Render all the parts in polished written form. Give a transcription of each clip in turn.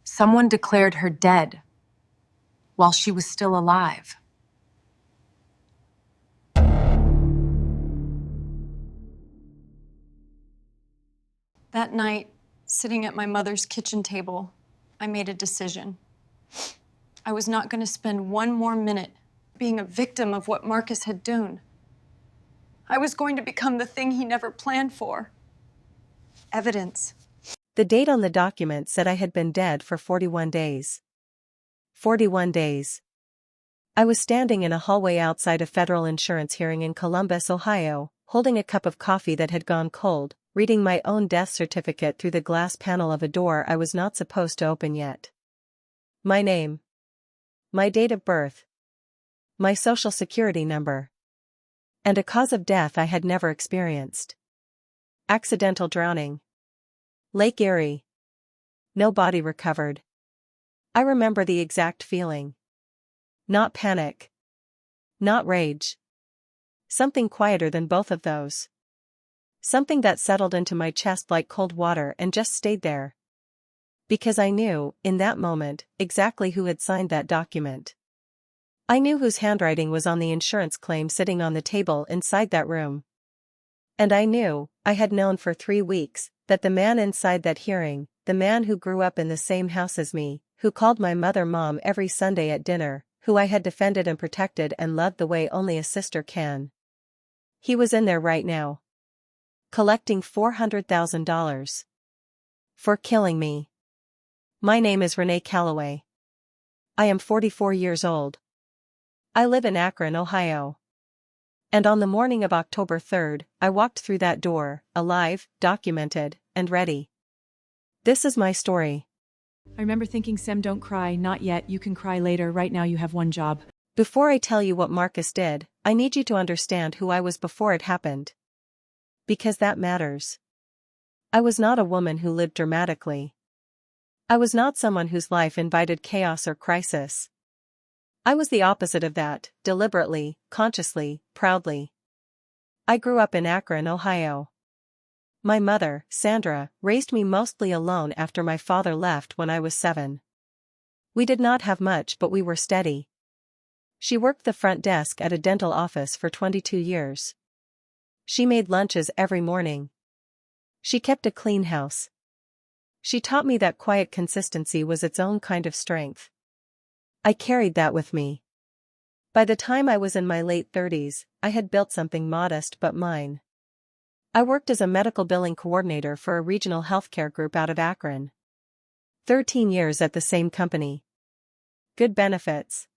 Someone declared her dead while she was still alive. That night, sitting at my mother's kitchen table, I made a decision. I was not going to spend one more minute being a victim of what Marcus had done. I was going to become the thing he never planned for. Evidence. The date on the document said I had been dead for 41 days. 41 days. I was standing in a hallway outside a federal insurance hearing in Columbus, Ohio, holding a cup of coffee that had gone cold, reading my own death certificate through the glass panel of a door I was not supposed to open yet. My name. My date of birth. My social security number. And a cause of death I had never experienced. Accidental drowning. Lake Erie. No body recovered. I remember the exact feeling. Not panic. Not rage. Something quieter than both of those. Something that settled into my chest like cold water and just stayed there. Because I knew, in that moment, exactly who had signed that document. I knew whose handwriting was on the insurance claim sitting on the table inside that room. And I knew, I had known for 3 weeks, that the man inside that hearing, the man who grew up in the same house as me, who called my mother Mom every Sunday at dinner, who I had defended and protected and loved the way only a sister can. He was in there right now. Collecting $400,000. For killing me. My name is Renee Calloway. I am 44 years old. I live in Akron, Ohio. And on the morning of October 3rd, I walked through that door, alive, documented, and ready. This is my story. I remember thinking, Sem, don't cry, not yet, you can cry later, right now you have one job. Before I tell you what Marcus did, I need you to understand who I was before it happened. Because that matters. I was not a woman who lived dramatically. I was not someone whose life invited chaos or crisis. I was the opposite of that, deliberately, consciously, proudly. I grew up in Akron, Ohio. My mother, Sandra, raised me mostly alone after my father left when I was 7. We did not have much, but we were steady. She worked the front desk at a dental office for 22 years. She made lunches every morning. She kept a clean house. She taught me that quiet consistency was its own kind of strength. I carried that with me. By the time I was in my late 30s, I had built something modest but mine. I worked as a medical billing coordinator for a regional healthcare group out of Akron. 13 years at the same company. Good benefits.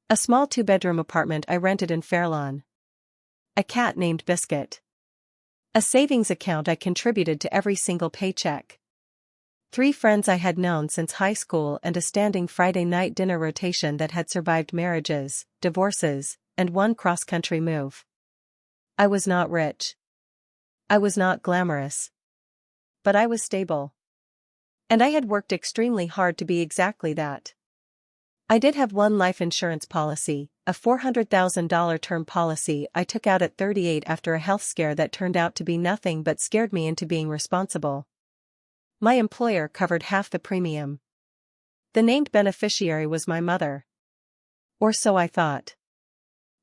A small 2-bedroom apartment I rented in Fairlawn. A cat named Biscuit. A savings account I contributed to every single paycheck. 3 friends I had known since high school and a standing Friday night dinner rotation that had survived marriages, divorces, and 1 cross-country move. I was not rich. I was not glamorous. But I was stable. And I had worked extremely hard to be exactly that. I did have 1 life insurance policy, a $400,000 term policy I took out at 38 after a health scare that turned out to be nothing but scared me into being responsible. My employer covered half the premium. The named beneficiary was my mother. Or so I thought.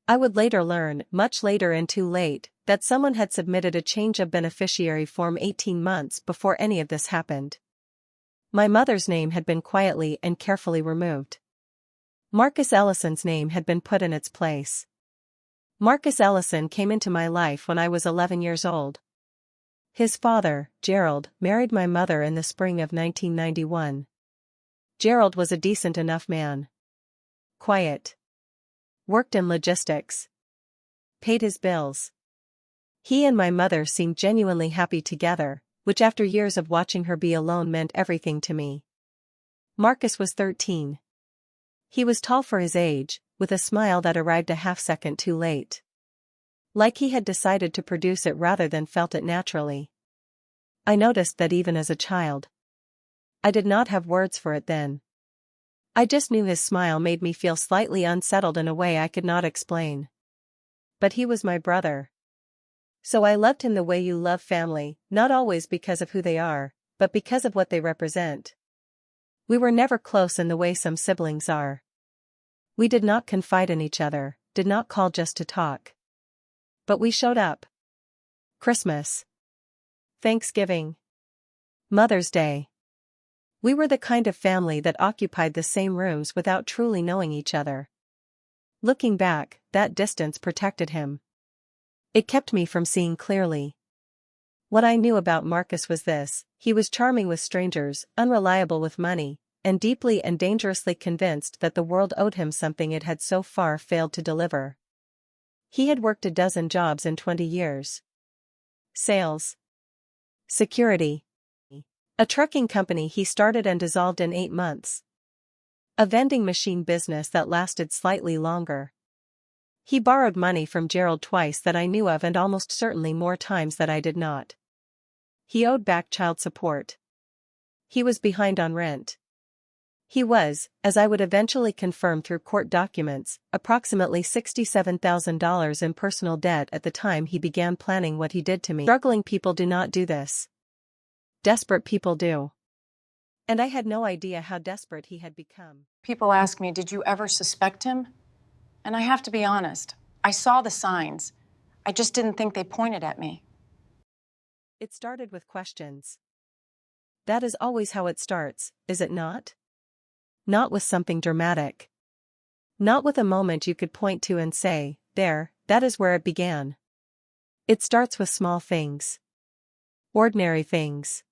I would later learn, much later and too late, that someone had submitted a change of beneficiary form 18 months before any of this happened. My mother's name had been quietly and carefully removed. Marcus Ellison's name had been put in its place. Marcus Ellison came into my life when I was 11 years old. His father, Gerald, married my mother in the spring of 1991. Gerald was a decent enough man. Quiet. Worked in logistics. Paid his bills. He and my mother seemed genuinely happy together, which after years of watching her be alone meant everything to me. Marcus was 13. He was tall for his age, with a smile that arrived a half-second too late. Like he had decided to produce it rather than felt it naturally. I noticed that even as a child. I did not have words for it then. I just knew his smile made me feel slightly unsettled in a way I could not explain. But he was my brother. So I loved him the way you love family, not always because of who they are, but because of what they represent. We were never close in the way some siblings are. We did not confide in each other, did not call just to talk. But we showed up. Christmas. Thanksgiving. Mother's Day. We were the kind of family that occupied the same rooms without truly knowing each other. Looking back, that distance protected him. It kept me from seeing clearly. What I knew about Marcus was this: he was charming with strangers, unreliable with money, and deeply and dangerously convinced that the world owed him something it had so far failed to deliver. He had worked a dozen jobs in 20 years. Sales. Security. A trucking company he started and dissolved in 8 months. A vending machine business that lasted slightly longer. He borrowed money from Gerald twice that I knew of and almost certainly more times that I did not. He owed back child support. He was behind on rent. He was, as I would eventually confirm through court documents, approximately $67,000 in personal debt at the time he began planning what he did to me. Struggling people do not do this. Desperate people do. And I had no idea how desperate he had become. People ask me, did you ever suspect him? And I have to be honest, I saw the signs. I just didn't think they pointed at me. It started with questions. That is always how it starts, is it not? Not with something dramatic. Not with a moment you could point to and say, there, that is where it began. It starts with small things. Ordinary things.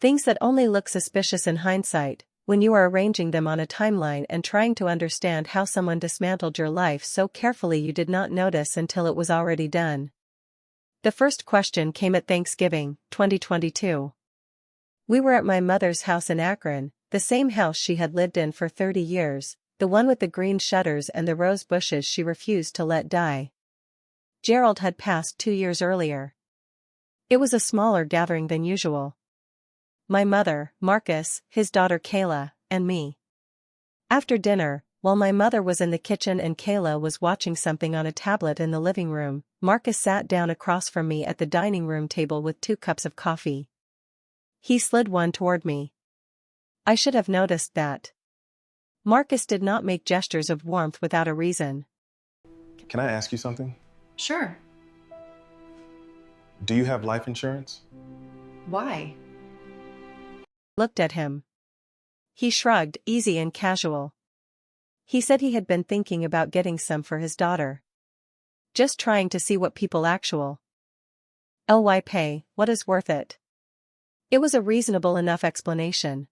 Things that only look suspicious in hindsight, when you are arranging them on a timeline and trying to understand how someone dismantled your life so carefully you did not notice until it was already done. The first question came at Thanksgiving, 2022. We were at my mother's house in Akron, the same house she had lived in for 30 years, the one with the green shutters and the rose bushes she refused to let die. Gerald had passed 2 years earlier. It was a smaller gathering than usual. My mother, Marcus, his daughter Kayla, and me. After dinner, while my mother was in the kitchen and Kayla was watching something on a tablet in the living room, Marcus sat down across from me at the dining room table with 2 cups of coffee. He slid one toward me. I should have noticed that. Marcus did not make gestures of warmth without a reason. Can I ask you something? Sure. Do you have life insurance? Why? Looked at him. He shrugged, easy and casual. He said he had been thinking about getting some for his daughter. Just trying to see what people ly pay, what is worth it. It was a reasonable enough explanation.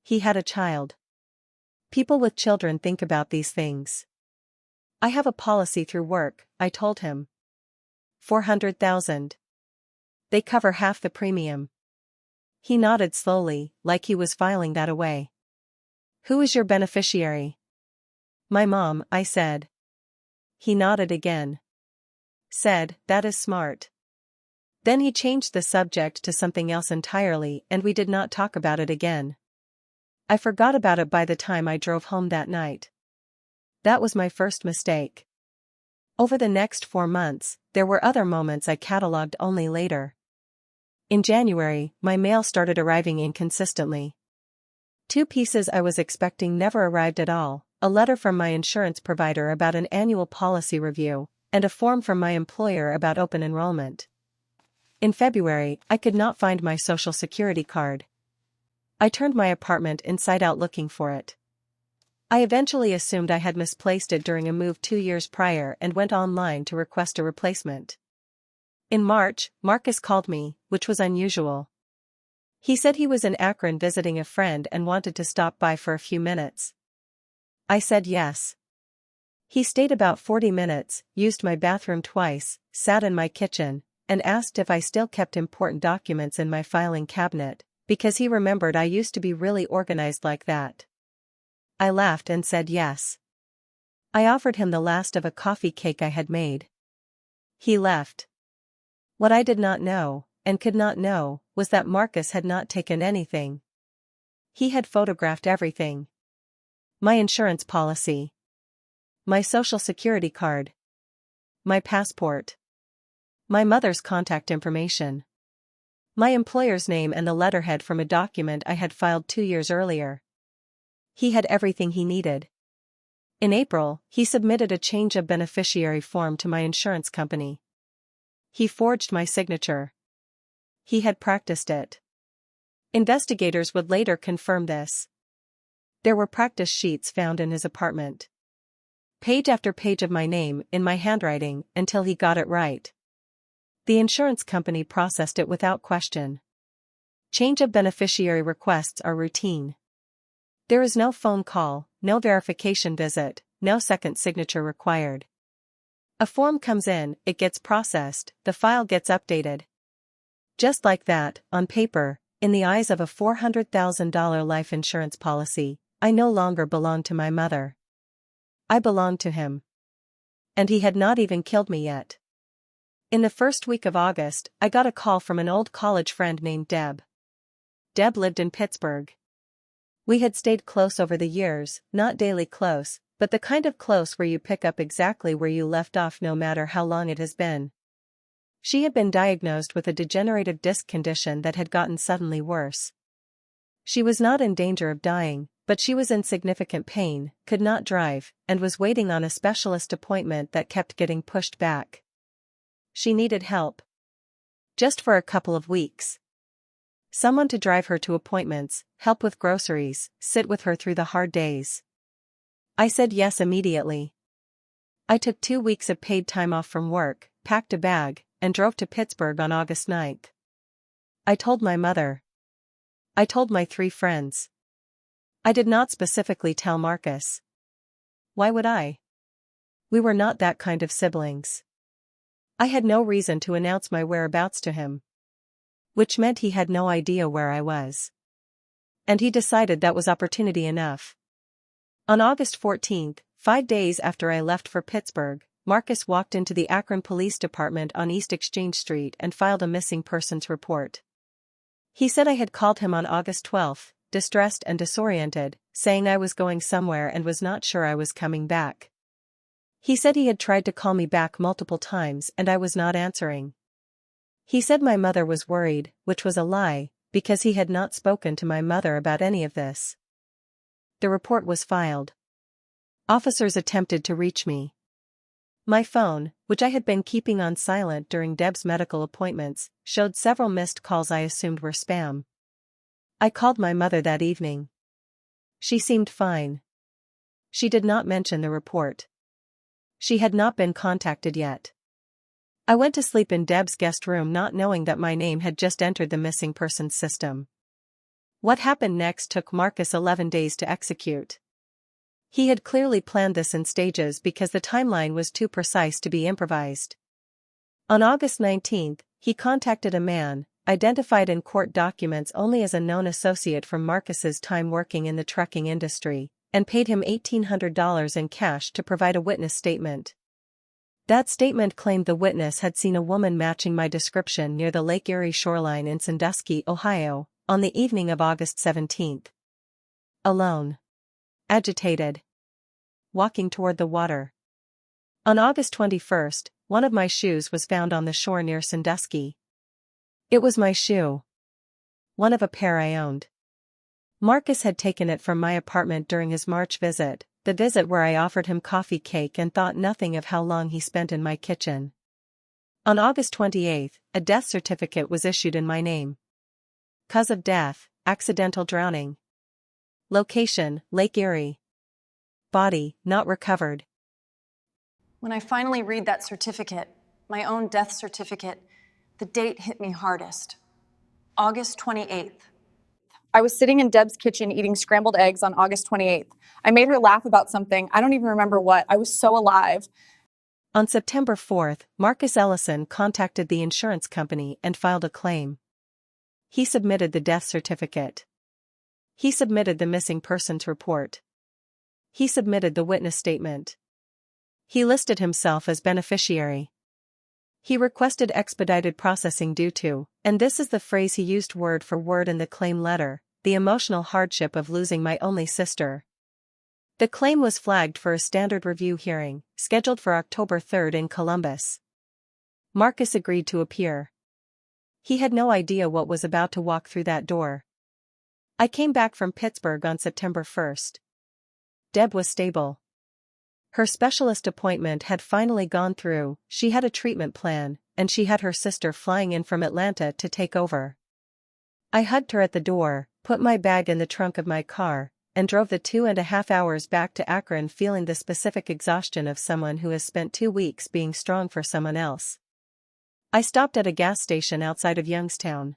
He had a child. People with children think about these things. I have a policy through work, I told him. $400,000. They cover half the premium. He nodded slowly, like he was filing that away. Who is your beneficiary? My mom, I said. He nodded again. Said, that is smart. Then he changed the subject to something else entirely and we did not talk about it again. I forgot about it by the time I drove home that night. That was my first mistake. Over the next 4 months, there were other moments I catalogued only later. In January, my mail started arriving inconsistently. 2 pieces I was expecting never arrived at all, a letter from my insurance provider about an annual policy review, and a form from my employer about open enrollment. In February, I could not find my Social Security card. I turned my apartment inside out looking for it. I eventually assumed I had misplaced it during a move 2 years prior and went online to request a replacement. In March, Marcus called me, which was unusual. He said he was in Akron visiting a friend and wanted to stop by for a few minutes. I said yes. He stayed about 40 minutes, used my bathroom twice, sat in my kitchen, and asked if I still kept important documents in my filing cabinet, because he remembered I used to be really organized like that. I laughed and said yes. I offered him the last of a coffee cake I had made. He left. What I did not know, and could not know, was that Marcus had not taken anything. He had photographed everything. My insurance policy. My Social Security card. My passport. My mother's contact information. My employer's name and the letterhead from a document I had filed 2 years earlier. He had everything he needed. In April, he submitted a change of beneficiary form to my insurance company. He forged my signature. He had practiced it. Investigators would later confirm this. There were practice sheets found in his apartment. Page after page of my name in my handwriting until he got it right. The insurance company processed it without question. Change of beneficiary requests are routine. There is no phone call, no verification visit, no second signature required. A form comes in, it gets processed, the file gets updated. Just like that, on paper, in the eyes of a $400,000 life insurance policy, I no longer belonged to my mother. I belonged to him. And he had not even killed me yet. In the first week of August, I got a call from an old college friend named Deb. Deb lived in Pittsburgh. We had stayed close over the years, not daily close, but the kind of close where you pick up exactly where you left off no matter how long it has been. She had been diagnosed with a degenerative disc condition that had gotten suddenly worse. She was not in danger of dying, but she was in significant pain, could not drive, and was waiting on a specialist appointment that kept getting pushed back. She needed help. Just for a couple of weeks. Someone to drive her to appointments, help with groceries, sit with her through the hard days. I said yes immediately. I took 2 weeks of paid time off from work, packed a bag, and drove to Pittsburgh on August 9th. I told my mother. I told my 3 friends. I did not specifically tell Marcus. Why would I? We were not that kind of siblings. I had no reason to announce my whereabouts to him. Which meant he had no idea where I was. And he decided that was opportunity enough. On August 14th, 5 days after I left for Pittsburgh, Marcus walked into the Akron Police Department on East Exchange Street and filed a missing persons report. He said I had called him on August 12th, distressed and disoriented, saying I was going somewhere and was not sure I was coming back. He said he had tried to call me back multiple times and I was not answering. He said my mother was worried, which was a lie, because he had not spoken to my mother about any of this. The report was filed. Officers attempted to reach me. My phone, which I had been keeping on silent during Deb's medical appointments, showed several missed calls I assumed were spam. I called my mother that evening. She seemed fine. She did not mention the report. She had not been contacted yet. I went to sleep in Deb's guest room not knowing that my name had just entered the missing persons system. What happened next took Marcus 11 days to execute. He had clearly planned this in stages because the timeline was too precise to be improvised. On August 19th, he contacted a man, identified in court documents only as a known associate from Marcus's time working in the trucking industry, and paid him $1,800 in cash to provide a witness statement. That statement claimed the witness had seen a woman matching my description near the Lake Erie shoreline in Sandusky, Ohio, on the evening of August 17th. Alone. Agitated. Walking toward the water. On August 21st, one of my shoes was found on the shore near Sandusky. It was my shoe. One of a pair I owned. Marcus had taken it from my apartment during his March visit, the visit where I offered him coffee cake and thought nothing of how long he spent in my kitchen. On August 28th, a death certificate was issued in my name. Cause of death, accidental drowning. Location, Lake Erie. Body, not recovered. When I finally read that certificate, my own death certificate, the date hit me hardest. August 28th. I was sitting in Deb's kitchen eating scrambled eggs on August 28th. I made her laugh about something. I don't even remember what. I was so alive. On September 4th, Marcus Ellison contacted the insurance company and filed a claim. He submitted the death certificate. He submitted the missing persons report. He submitted the witness statement. He listed himself as beneficiary. He requested expedited processing due to, and this is the phrase he used word for word in the claim letter, the emotional hardship of losing my only sister. The claim was flagged for a standard review hearing, scheduled for October 3rd in Columbus. Marcus agreed to appear. He had no idea what was about to walk through that door. I came back from Pittsburgh on September 1st. Deb was stable. Her specialist appointment had finally gone through, she had a treatment plan, and she had her sister flying in from Atlanta to take over. I hugged her at the door, put my bag in the trunk of my car, and drove the 2.5 hours back to Akron feeling the specific exhaustion of someone who has spent 2 weeks being strong for someone else. I stopped at a gas station outside of Youngstown.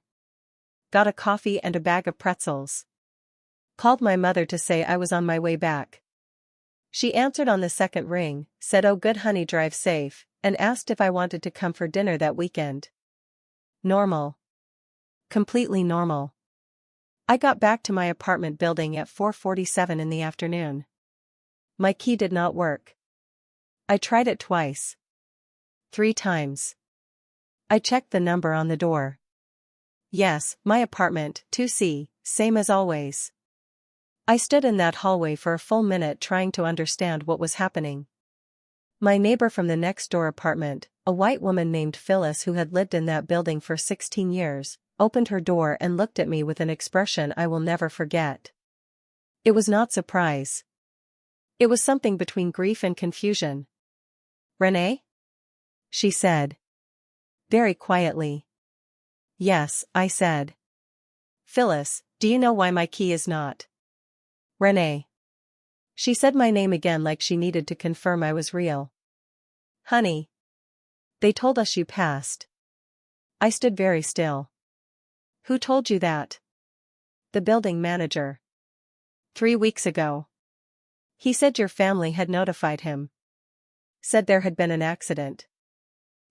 Got a coffee and a bag of pretzels. Called my mother to say I was on my way back. She answered on the second ring, said "Oh good honey, drive safe," and asked if I wanted to come for dinner that weekend. Normal. Completely normal. I got back to my apartment building at 4:47 in the afternoon. My key did not work. I tried it twice. 3 times. I checked the number on the door. Yes, my apartment, 2C, same as always. I stood in that hallway for a full minute trying to understand what was happening. My neighbor from the next door apartment, a white woman named Phyllis who had lived in that building for 16 years, opened her door and looked at me with an expression I will never forget. It was not surprise. It was something between grief and confusion. "Renee?" she said. Very quietly. "Yes," I said. "Phyllis, do you know why my key is not?" "Renee." She said my name again like she needed to confirm I was real. "Honey. They told us you passed." I stood very still. "Who told you that?" "The building manager. 3 weeks ago. He said your family had notified him. Said there had been an accident.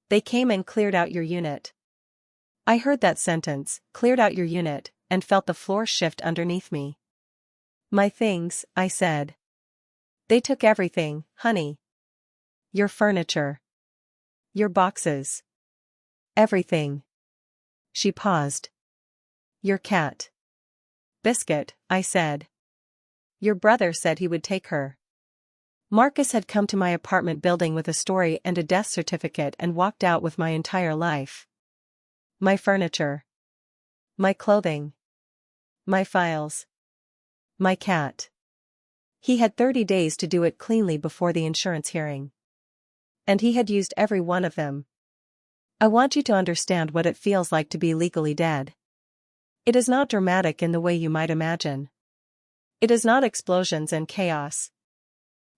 They came and cleared out your unit." I heard that sentence, "cleared out your unit," and felt the floor shift underneath me. "My things," I said. "They took everything, honey. Your furniture. Your boxes. Everything." She paused. "Your cat." "Biscuit," I said. "Your brother said he would take her." Marcus had come to my apartment building with a story and a death certificate and walked out with my entire life. My furniture. My clothing. My files. My cat. He had 30 days to do it cleanly before the insurance hearing. And he had used every one of them. I want you to understand what it feels like to be legally dead. It is not dramatic in the way you might imagine. It is not explosions and chaos.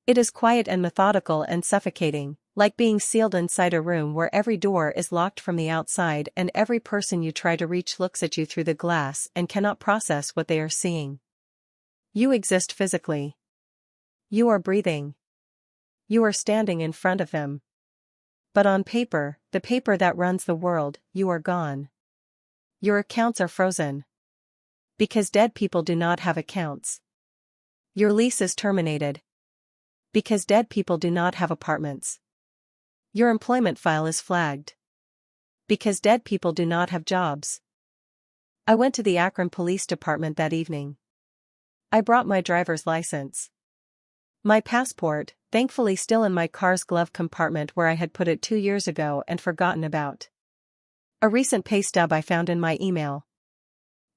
It is quiet and methodical and suffocating, like being sealed inside a room where every door is locked from the outside and every person you try to reach looks at you through the glass and cannot process what they are seeing. You exist physically. You are breathing. You are standing in front of them. But on paper, the paper that runs the world, you are gone. Your accounts are frozen. Because dead people do not have accounts. Your lease is terminated. Because dead people do not have apartments. Your employment file is flagged. Because dead people do not have jobs. I went to the Akron Police Department that evening. I brought my driver's license. My passport, thankfully still in my car's glove compartment where I had put it 2 years ago and forgotten about. A recent pay stub I found in my email.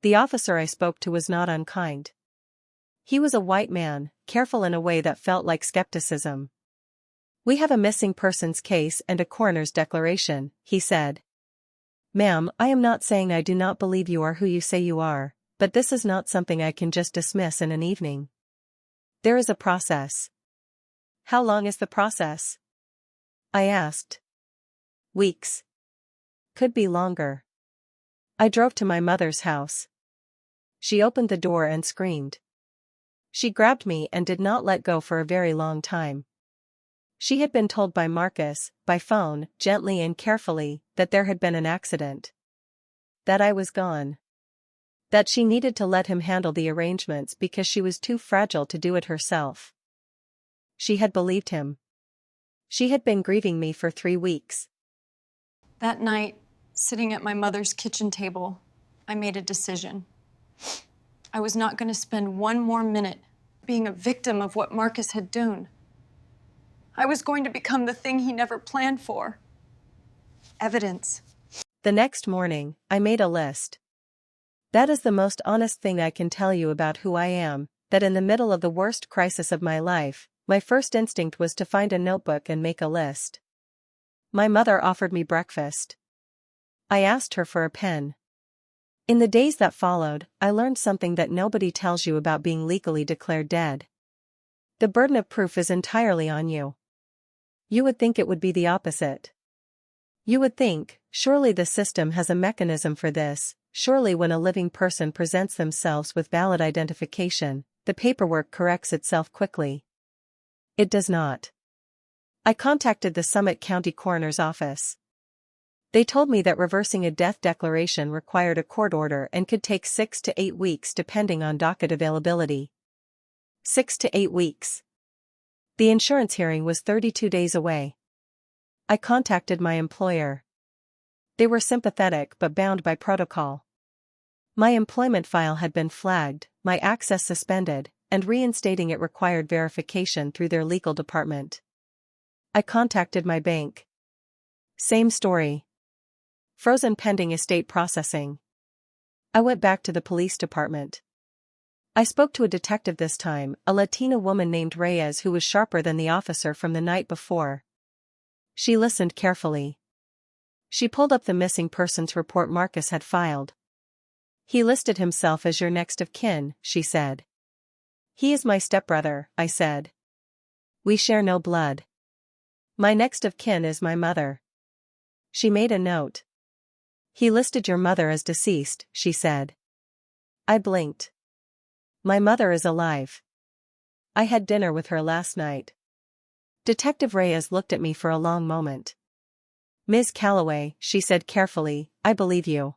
The officer I spoke to was not unkind. He was a white man, careful in a way that felt like skepticism. "We have a missing persons case and a coroner's declaration," he said. "Ma'am, I am not saying I do not believe you are who you say you are, but this is not something I can just dismiss in an evening. There is a process." "How long is the process?" I asked. "Weeks. Could be longer." I drove to my mother's house. She opened the door and screamed. She grabbed me and did not let go for a very long time. She had been told by Marcus, by phone, gently and carefully, that there had been an accident. That I was gone. That she needed to let him handle the arrangements because she was too fragile to do it herself. She had believed him. She had been grieving me for 3 weeks. That night, sitting at my mother's kitchen table, I made a decision. I was not going to spend one more minute being a victim of what Marcus had done. I was going to become the thing he never planned for. Evidence. The next morning, I made a list. That is the most honest thing I can tell you about who I am, that in the middle of the worst crisis of my life, my first instinct was to find a notebook and make a list. My mother offered me breakfast. I asked her for a pen. In the days that followed, I learned something that nobody tells you about being legally declared dead. The burden of proof is entirely on you. You would think it would be the opposite. You would think, surely the system has a mechanism for this, surely when a living person presents themselves with valid identification, the paperwork corrects itself quickly. It does not. I contacted the Summit County Coroner's office. They told me that reversing a death declaration required a court order and could take 6 to 8 weeks depending on docket availability. 6 to 8 weeks. The insurance hearing was 32 days away. I contacted my employer. They were sympathetic but bound by protocol. My employment file had been flagged, my access suspended, and reinstating it required verification through their legal department. I contacted my bank. Same story. Frozen pending estate processing. I went back to the police department. I spoke to a detective this time, a Latina woman named Reyes who was sharper than the officer from the night before. She listened carefully. She pulled up the missing persons report Marcus had filed. He listed himself as your next of kin, she said. He is my stepbrother, I said. We share no blood. My next of kin is my mother. She made a note. He listed your mother as deceased, she said. I blinked. My mother is alive. I had dinner with her last night. Detective Reyes looked at me for a long moment. Ms. Calloway, she said carefully, I believe you.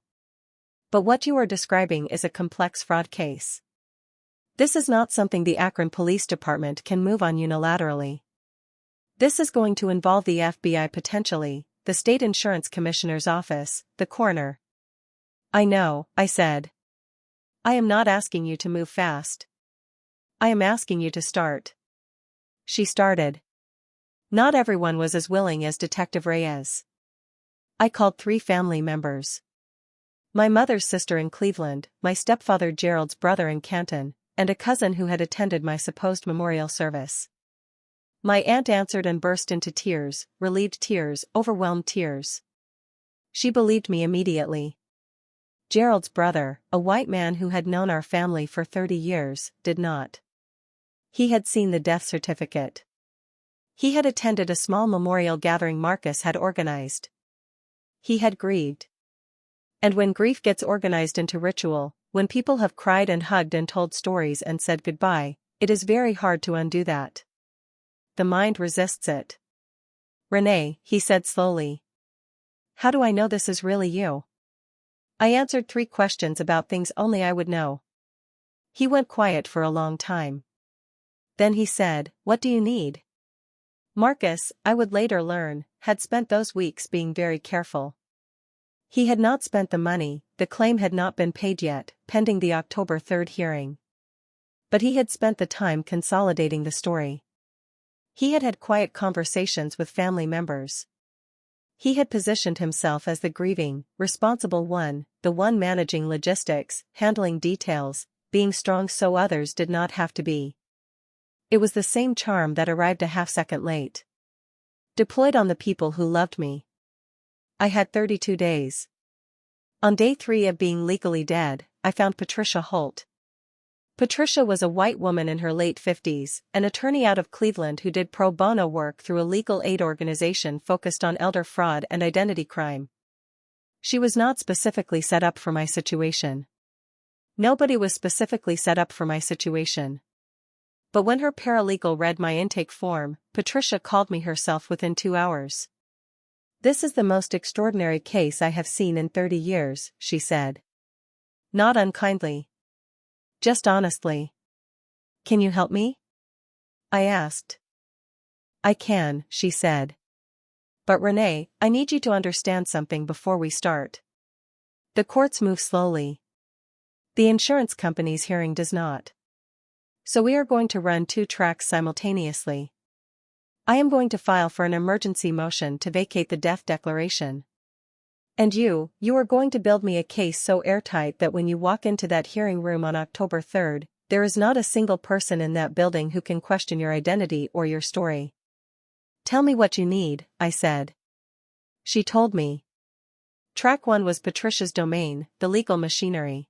But what you are describing is a complex fraud case. This is not something the Akron Police Department can move on unilaterally. This is going to involve the FBI potentially, the State Insurance Commissioner's office, the coroner. I know, I said. I am not asking you to move fast. I am asking you to start. She started. Not everyone was as willing as Detective Reyes. I called 3 family members. My mother's sister in Cleveland, my stepfather Gerald's brother in Canton, and a cousin who had attended my supposed memorial service. My aunt answered and burst into tears, relieved tears, overwhelmed tears. She believed me immediately. Gerald's brother, a white man who had known our family for 30 years, did not. He had seen the death certificate. He had attended a small memorial gathering Marcus had organized. He had grieved. And when grief gets organized into ritual, when people have cried and hugged and told stories and said goodbye, it is very hard to undo that. The mind resists it. Renee, he said slowly. How do I know this is really you? I answered 3 questions about things only I would know. He went quiet for a long time. Then he said, what do you need? Marcus, I would later learn, had spent those weeks being very careful. He had not spent the money, the claim had not been paid yet, pending the October 3rd hearing. But he had spent the time consolidating the story. He had had quiet conversations with family members. He had positioned himself as the grieving, responsible one, the one managing logistics, handling details, being strong so others did not have to be. It was the same charm that arrived a half-second late. Deployed on the people who loved me. I had 32 days. On day 3 of being legally dead, I found Patricia Holt. Patricia was a white woman in her late 50s, an attorney out of Cleveland who did pro bono work through a legal aid organization focused on elder fraud and identity crime. She was not specifically set up for my situation. Nobody was specifically set up for my situation. But when her paralegal read my intake form, Patricia called me herself within 2 hours. This is the most extraordinary case I have seen in 30 years, she said. Not unkindly. Just honestly. Can you help me? I asked. I can, she said. But Renee, I need you to understand something before we start. The courts move slowly. The insurance company's hearing does not. So we are going to run 2 tracks simultaneously. I am going to file for an emergency motion to vacate the death declaration. And you are going to build me a case so airtight that when you walk into that hearing room on October 3rd, there is not a single person in that building who can question your identity or your story. Tell me what you need, I said. She told me. Track 1 was Patricia's domain, the legal machinery.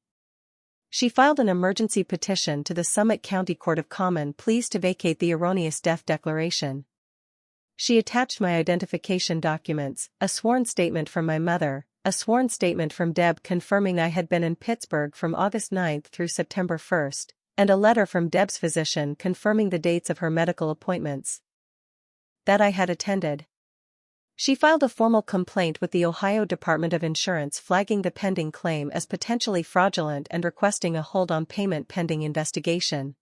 She filed an emergency petition to the Summit County Court of Common Pleas to vacate the erroneous death declaration. She attached my identification documents, a sworn statement from my mother, a sworn statement from Deb confirming I had been in Pittsburgh from August 9th through September 1st, and a letter from Deb's physician confirming the dates of her medical appointments that I had attended. She filed a formal complaint with the Ohio Department of Insurance flagging the pending claim as potentially fraudulent and requesting a hold on payment pending investigation.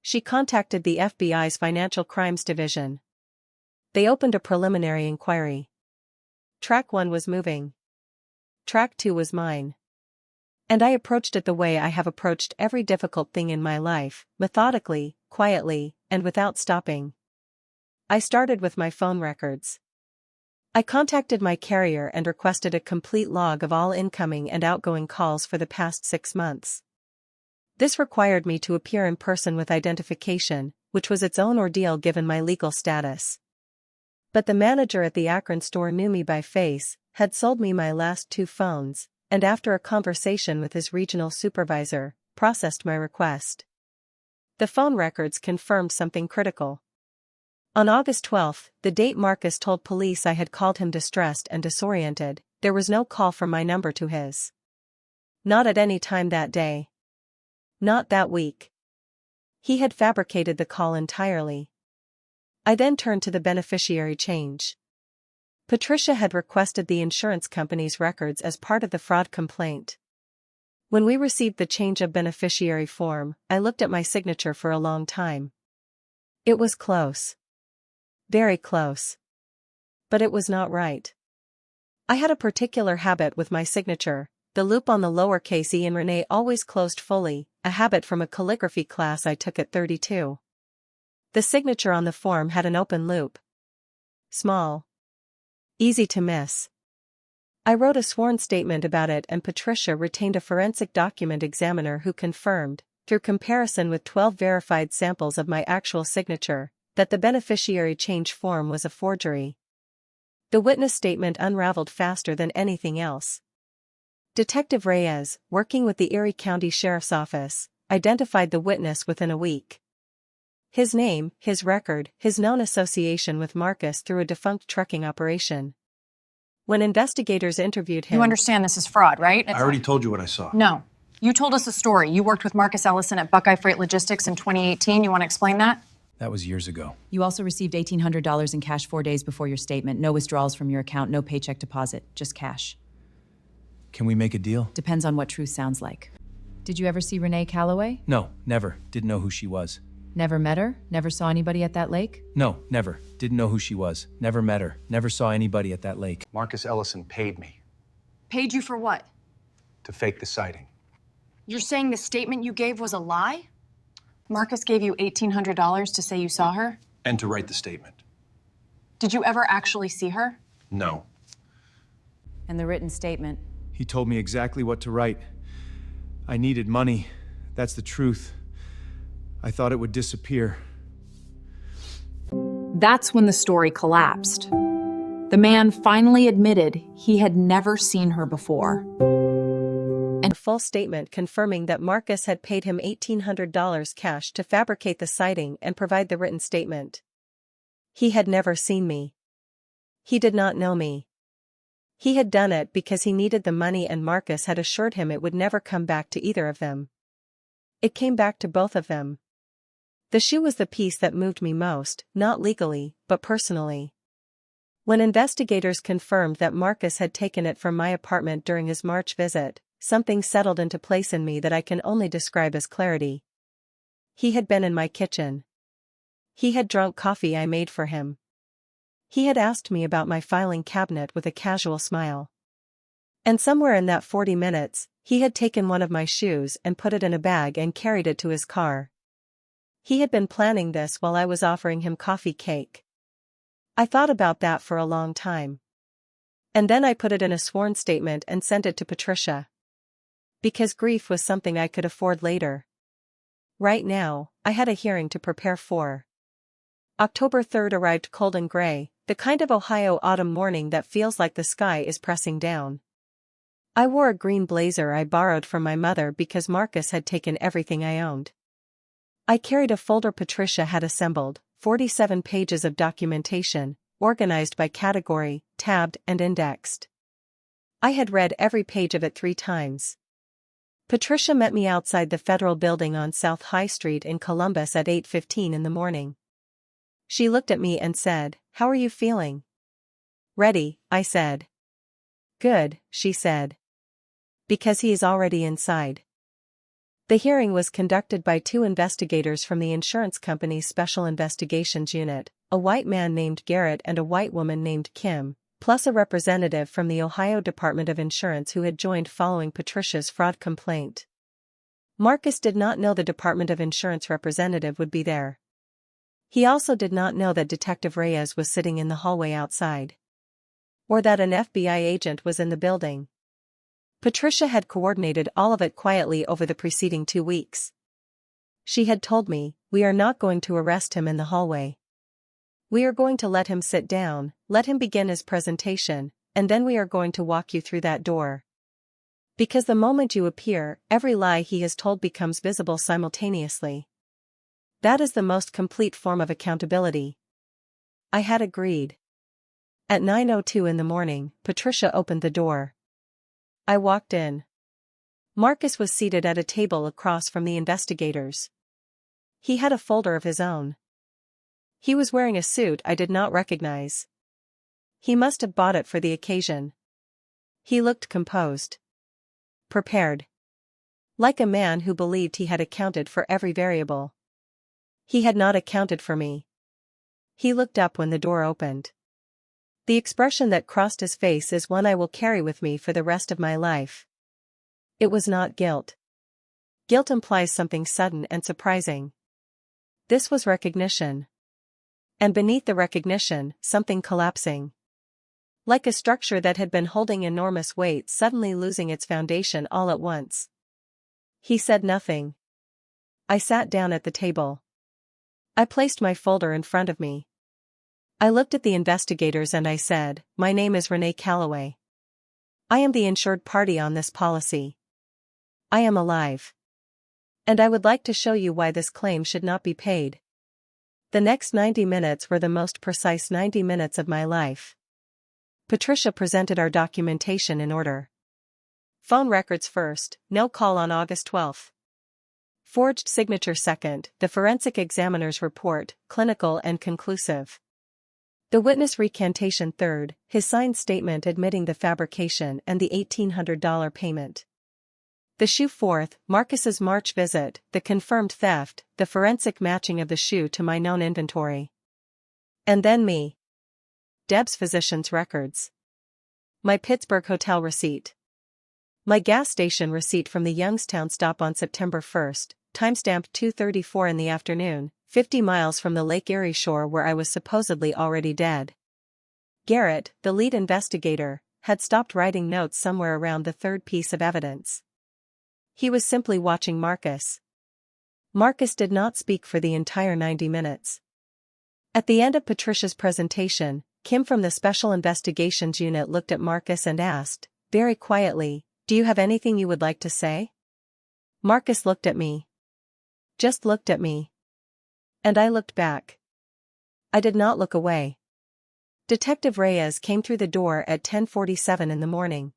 She contacted the FBI's Financial Crimes Division. They opened a preliminary inquiry. Track 1 was moving. Track 2 was mine. And I approached it the way I have approached every difficult thing in my life, methodically, quietly, and without stopping. I started with my phone records. I contacted my carrier and requested a complete log of all incoming and outgoing calls for the past 6 months. This required me to appear in person with identification, which was its own ordeal given my legal status. But the manager at the Akron store knew me by face, had sold me my last 2 phones, and after a conversation with his regional supervisor, processed my request. The phone records confirmed something critical. On August 12th, the date Marcus told police I had called him distressed and disoriented, there was no call from my number to his. Not at any time that day. Not that week. He had fabricated the call entirely. I then turned to the beneficiary change. Patricia had requested the insurance company's records as part of the fraud complaint. When we received the change of beneficiary form, I looked at my signature for a long time. It was close. Very close. But it was not right. I had a particular habit with my signature, the loop on the lowercase e in Renee always closed fully, a habit from a calligraphy class I took at 32. The signature on the form had an open loop. Small. Easy to miss. I wrote a sworn statement about it and Patricia retained a forensic document examiner who confirmed, through comparison with 12 verified samples of my actual signature, that the beneficiary change form was a forgery. The witness statement unraveled faster than anything else. Detective Reyes, working with the Erie County Sheriff's Office, identified the witness within a week. His name, his record, his known association with Marcus through a defunct trucking operation. When investigators interviewed him... You understand this is fraud, right? I already told you what I saw. No. You told us a story. You worked with Marcus Ellison at Buckeye Freight Logistics in 2018. You want to explain that? That was years ago. You also received $1,800 in cash 4 days before your statement. No withdrawals from your account, no paycheck deposit, just cash. Can we make a deal? Depends on what truth sounds like. Did you ever see Renee Calloway? No, never. Didn't know who she was. Never met her? Never saw anybody at that lake? No, never. Didn't know who she was. Never met her. Never saw anybody at that lake. Marcus Ellison paid me Paid you for what? to fake the sighting. You're saying the statement you gave was a lie? Marcus gave you $1,800 to say you saw her? And to write the statement. Did you ever actually see her? No. And the written statement? He told me exactly what to write. I needed money. That's the truth. I thought it would disappear. That's when the story collapsed. The man finally admitted he had never seen her before. And a full statement confirming that Marcus had paid him $1,800 cash to fabricate the sighting and provide the written statement. He had never seen me. He did not know me. He had done it because he needed the money and Marcus had assured him it would never come back to either of them. It came back to both of them. The shoe was the piece that moved me most, not legally, but personally. When investigators confirmed that Marcus had taken it from my apartment during his March visit, something settled into place in me that I can only describe as clarity. He had been in my kitchen. He had drunk coffee I made for him. He had asked me about my filing cabinet with a casual smile. And somewhere in that 40 minutes, he had taken one of my shoes and put it in a bag and carried it to his car. He had been planning this while I was offering him coffee cake. I thought about that for a long time. And then I put it in a sworn statement and sent it to Patricia. Because grief was something I could afford later. Right now, I had a hearing to prepare for. October 3rd arrived cold and gray, the kind of Ohio autumn morning that feels like the sky is pressing down. I wore a green blazer I borrowed from my mother because Marcus had taken everything I owned. I carried a folder Patricia had assembled, 47 pages of documentation, organized by category, tabbed and indexed. I had read every page of it 3 times. Patricia met me outside the Federal Building on South High Street in Columbus at 8:15 in the morning. She looked at me and said, "How are you feeling?" "Ready," I said. "Good," she said. "Because he is already inside." The hearing was conducted by 2 investigators from the insurance company's Special Investigations Unit, a white man named Garrett and a white woman named Kim, plus a representative from the Ohio Department of Insurance who had joined following Patricia's fraud complaint. Marcus did not know the Department of Insurance representative would be there. He also did not know that Detective Reyes was sitting in the hallway outside. Or that an FBI agent was in the building. Patricia had coordinated all of it quietly over the preceding 2 weeks. She had told me, "We are not going to arrest him in the hallway. We are going to let him sit down, let him begin his presentation, and then we are going to walk you through that door. Because the moment you appear, every lie he has told becomes visible simultaneously. That is the most complete form of accountability." I had agreed. At 9:02 in the morning, Patricia opened the door. I walked in. Marcus was seated at a table across from the investigators. He had a folder of his own. He was wearing a suit I did not recognize. He must have bought it for the occasion. He looked composed. Prepared. Like a man who believed he had accounted for every variable. He had not accounted for me. He looked up when the door opened. The expression that crossed his face is one I will carry with me for the rest of my life. It was not guilt. Guilt implies something sudden and surprising. This was recognition. And beneath the recognition, something collapsing. Like a structure that had been holding enormous weight suddenly losing its foundation all at once. He said nothing. I sat down at the table. I placed my folder in front of me. I looked at the investigators and I said, "My name is Renee Calloway. I am the insured party on this policy. I am alive. And I would like to show you why this claim should not be paid." The next 90 minutes were the most precise 90 minutes of my life. Patricia presented our documentation in order. Phone records first, no call on August 12th. Forged signature second, the forensic examiner's report, clinical and conclusive. The witness recantation third, his signed statement admitting the fabrication and the $1,800 payment. The shoe fourth, Marcus's March visit, the confirmed theft, the forensic matching of the shoe to my known inventory. And then me. Deb's physician's records. My Pittsburgh hotel receipt. My gas station receipt from the Youngstown stop on September 1st, timestamp 2:34 in the afternoon, 50 miles from the Lake Erie shore where I was supposedly already dead. Garrett, the lead investigator, had stopped writing notes somewhere around the 3rd piece of evidence. He was simply watching Marcus. Marcus did not speak for the entire 90 minutes. At the end of Patricia's presentation, Kim from the Special Investigations Unit looked at Marcus and asked, very quietly, "Do you have anything you would like to say?" Marcus looked at me. Just looked at me. And I looked back. I did not look away. Detective Reyes came through the door at 10:47 in the morning.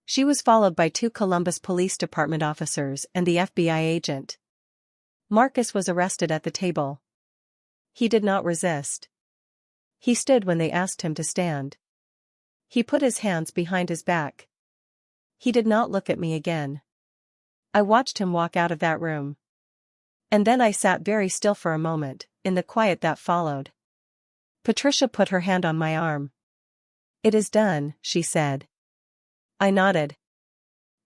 She was followed by 2 Columbus Police Department officers and the FBI agent. Marcus was arrested at the table. He did not resist. He stood when they asked him to stand. He put his hands behind his back. He did not look at me again. I watched him walk out of that room. And then I sat very still for a moment, in the quiet that followed. Patricia put her hand on my arm. "It is done," she said. I nodded.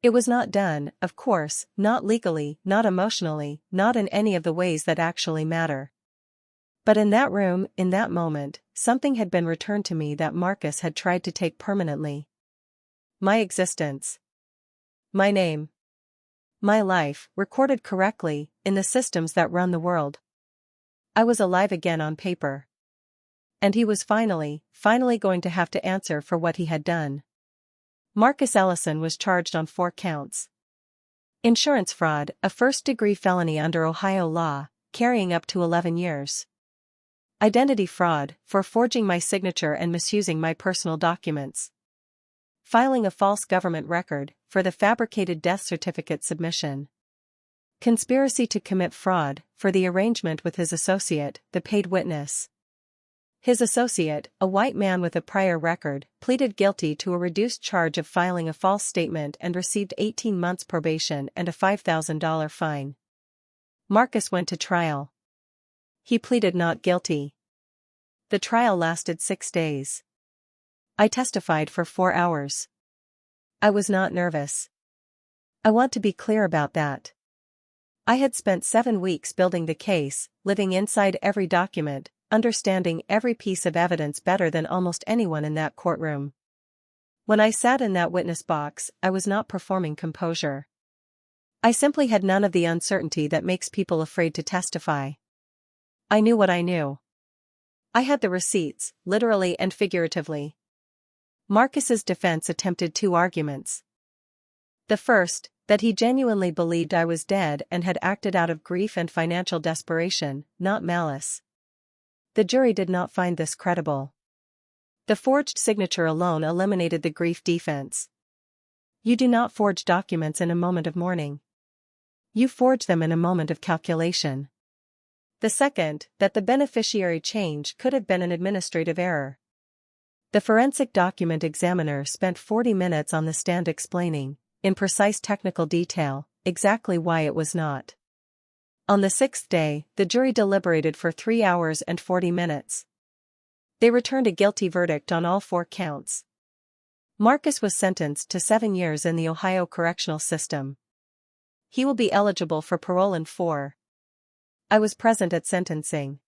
It was not done, of course, not legally, not emotionally, not in any of the ways that actually matter. But in that room, in that moment, something had been returned to me that Marcus had tried to take permanently. My existence. My name. My life, recorded correctly, in the systems that run the world. I was alive again on paper. And he was finally going to have to answer for what he had done. Marcus Ellison was charged on 4 counts. Insurance fraud, a first-degree felony under Ohio law, carrying up to 11 years. Identity fraud, for forging my signature and misusing my personal documents. Filing a false government record, for the fabricated death certificate submission. Conspiracy to commit fraud, for the arrangement with his associate, the paid witness. His associate, a white man with a prior record, pleaded guilty to a reduced charge of filing a false statement and received 18 months probation and a $5,000 fine. Marcus went to trial. He pleaded not guilty. The trial lasted 6 days. I testified for 4 hours. I was not nervous. I want to be clear about that. I had spent 7 weeks building the case, living inside every document, understanding every piece of evidence better than almost anyone in that courtroom. When I sat in that witness box, I was not performing composure. I simply had none of the uncertainty that makes people afraid to testify. I knew what I knew. I had the receipts, literally and figuratively. Marcus's defense attempted 2 arguments. The first, that he genuinely believed I was dead and had acted out of grief and financial desperation, not malice. The jury did not find this credible. The forged signature alone eliminated the grief defense. You do not forge documents in a moment of mourning. You forge them in a moment of calculation. The second, that the beneficiary change could have been an administrative error. The forensic document examiner spent 40 minutes on the stand explaining, in precise technical detail, exactly why it was not. On the 6th day, the jury deliberated for 3 hours and 40 minutes. They returned a guilty verdict on all 4 counts. Marcus was sentenced to 7 years in the Ohio correctional system. He will be eligible for parole in 4. I was present at sentencing.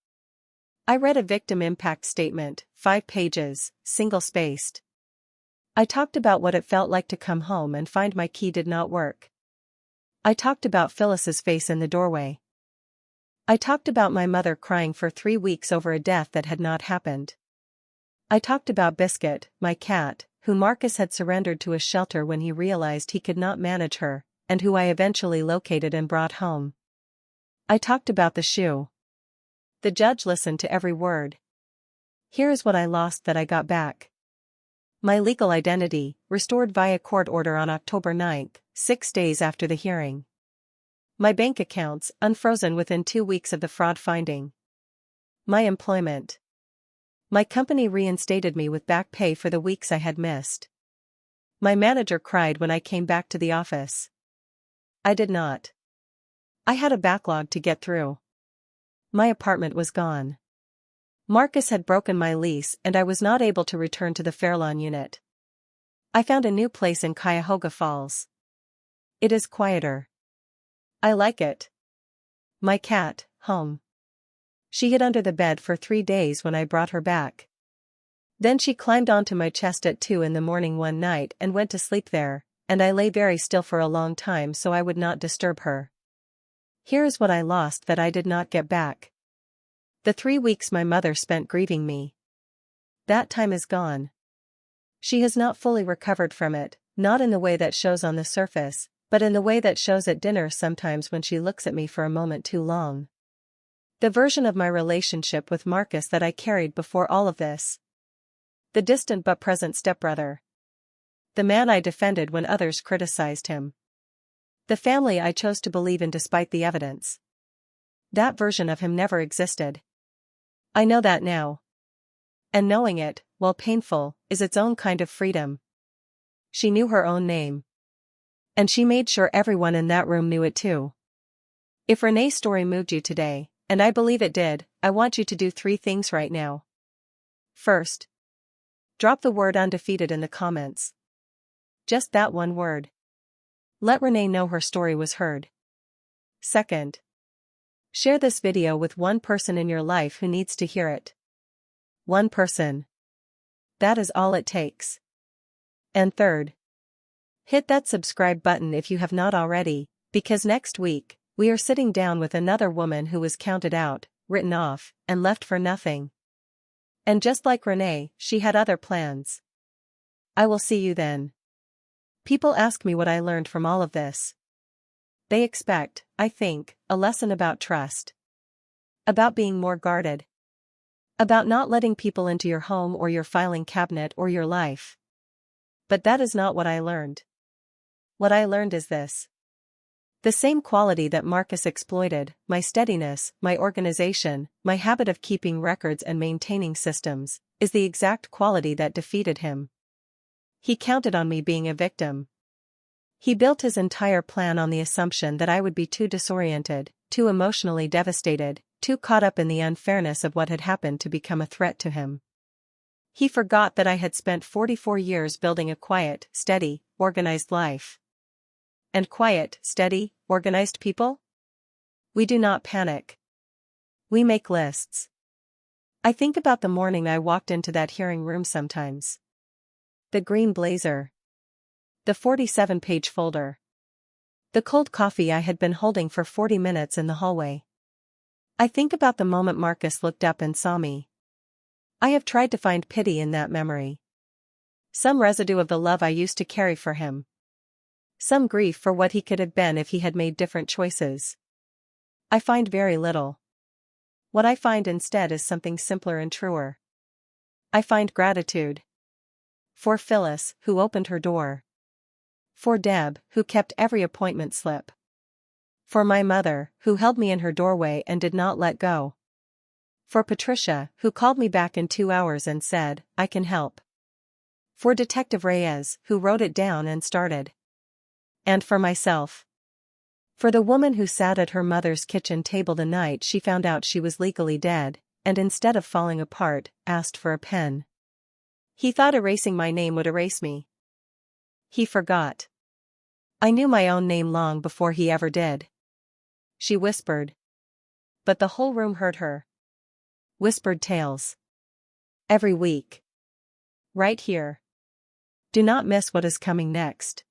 I read a victim impact statement, 5 pages, single-spaced. I talked about what it felt like to come home and find my key did not work. I talked about Phyllis's face in the doorway. I talked about my mother crying for 3 weeks over a death that had not happened. I talked about Biscuit, my cat, who Marcus had surrendered to a shelter when he realized he could not manage her, and who I eventually located and brought home. I talked about the shoe. The judge listened to every word. Here is what I lost that I got back. My legal identity, restored via court order on October 9, 6 days after the hearing. My bank accounts, unfrozen within 2 weeks of the fraud finding. My employment. My company reinstated me with back pay for the weeks I had missed. My manager cried when I came back to the office. I did not. I had a backlog to get through. My apartment was gone. Marcus had broken my lease and I was not able to return to the Fairlawn unit. I found a new place in Cuyahoga Falls. It is quieter. I like it. My cat, home. She hid under the bed for 3 days when I brought her back. Then she climbed onto my chest at 2 in the morning one night and went to sleep there, and I lay very still for a long time so I would not disturb her. Here is what I lost that I did not get back. The 3 weeks my mother spent grieving me. That time is gone. She has not fully recovered from it, not in the way that shows on the surface, but in the way that shows at dinner sometimes when she looks at me for a moment too long. The version of my relationship with Marcus that I carried before all of this. The distant but present stepbrother. The man I defended when others criticized him. The family I chose to believe in despite the evidence. That version of him never existed. I know that now. And knowing it, while painful, is its own kind of freedom. She knew her own name. And she made sure everyone in that room knew it too. If Renee's story moved you today, and I believe it did, I want you to do 3 things right now. First, drop the word undefeated in the comments. Just that one word. Let Renee know her story was heard. Second, Share this video with one person in your life who needs to hear it. One person. That is all it takes. And third, hit that subscribe button if you have not already, because next week, we are sitting down with another woman who was counted out, written off, and left for nothing. And just like Renee, she had other plans. I will see you then. People ask me what I learned from all of this. They expect, I think, a lesson about trust. About being more guarded. About not letting people into your home or your filing cabinet or your life. But that is not what I learned. What I learned is this. The same quality that Marcus exploited, my steadiness, my organization, my habit of keeping records and maintaining systems, is the exact quality that defeated him. He counted on me being a victim. He built his entire plan on the assumption that I would be too disoriented, too emotionally devastated, too caught up in the unfairness of what had happened to become a threat to him. He forgot that I had spent 44 years building a quiet, steady, organized life. And quiet, steady, organized people? We do not panic. We make lists. I think about the morning I walked into that hearing room sometimes. The green blazer. The 47-page folder. The cold coffee I had been holding for 40 minutes in the hallway. I think about the moment Marcus looked up and saw me. I have tried to find pity in that memory. Some residue of the love I used to carry for him. Some grief for what he could have been if he had made different choices. I find very little. What I find instead is something simpler and truer. I find gratitude. For Phyllis, who opened her door. For Deb, who kept every appointment slip. For my mother, who held me in her doorway and did not let go. For Patricia, who called me back in 2 hours and said, I can help. For Detective Reyes, who wrote it down and started. And for myself. For the woman who sat at her mother's kitchen table the night she found out she was legally dead, and instead of falling apart, asked for a pen. He thought erasing my name would erase me. He forgot. I knew my own name long before he ever did. She whispered. But the whole room heard her. Whispered tales. Every week. Right here. Do not miss what is coming next.